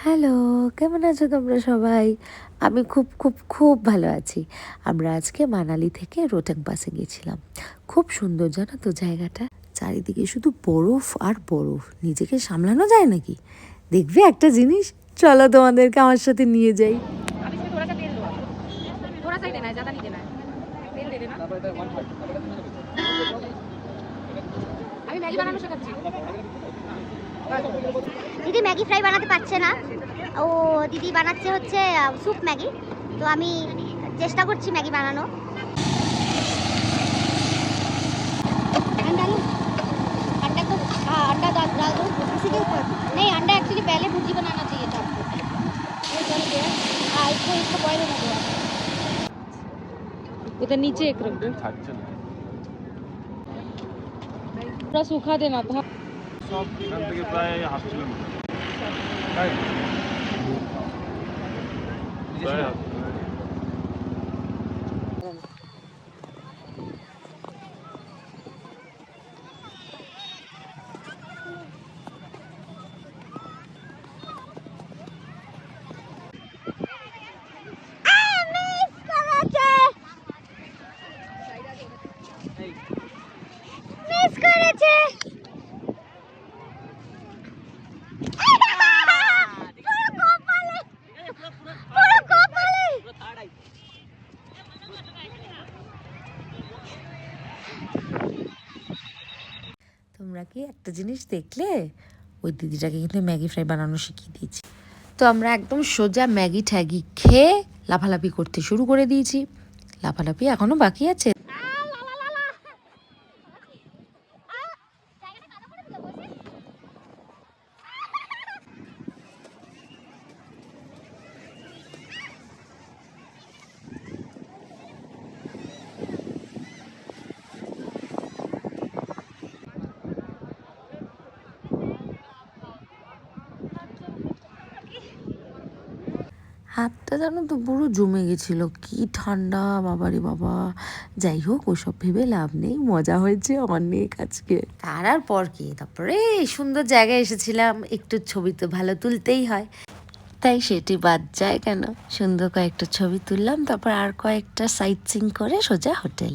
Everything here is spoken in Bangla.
হ্যালো, কেমন আছো তোমরা সবাই? আমি খুব খুব খুব ভালো আছি। আমরা আজকে মানালি থেকে রোহটাং পাসে গেছিলাম। খুব সুন্দর জানো তো জায়গাটা। চারিদিকে শুধু বরফ আর বরফ। নিজেকে সামলানো যায় নাকি? দেখবে একটা জিনিস? চলো তোমাদেরকে আমার সাথে নিয়ে যাই। अब इसमें थोड़ा सा तेल दो, थोड़ा सा ही देना है, ज़्यादा नहीं देना है। तेल दे देना। আমি ম্যাগি বানানো শেখাচ্ছি। দিদি ম্যাগি ফ্রাই বানাতে পারছে না, ও দিদি বানাচ্ছে হচ্ছে স্যুপ ম্যাগি। তো আমি চেষ্টা করছি ম্যাগি বানানো। अंडा को अंडा डाल दो इसी के ऊपर। नहीं, अंडा एक्चुअली पहले भुर्जी बनाना चाहिए था आपको। ये डाल दिया। हाँ, इसको बॉईल होने दो। उधर नीचे एक रख दो, थोड़ा सूखा देना था। সব এখান থেকে প্রায় হাফ কিলোমিটার। প্রায় হাফ মিস করেছে। তোমরা কি একটা জিনিস দেখলে? ওই দিদিটাকে কিন্তু ম্যাগি ফ্রাই বানানো শিখিয়ে দিয়েছি। তো আমরা একদম সোজা ম্যাগি ট্যাগি খেয়ে লাফালাফি করতে শুরু করে দিয়েছি। লাফালাফি এখনো বাকি আছে। হাতটা জানো তো পুরো জমে গেছিল, কি ঠান্ডা বাবারে বাবা। যাই হোক, ওসব ভেবে লাভ নেই, মজা হয়েছে অনেক আজকে। আর পর কি, তারপরে সুন্দর জায়গায় এসেছিলাম, একটু ছবি তো ভালো তুলতেই হয়, তাই সেটি বাদ যায় কেন। সুন্দর কয়েকটা ছবি তুললাম, তারপর আর কয়েকটা সাইট সিং করে সোজা হোটেল।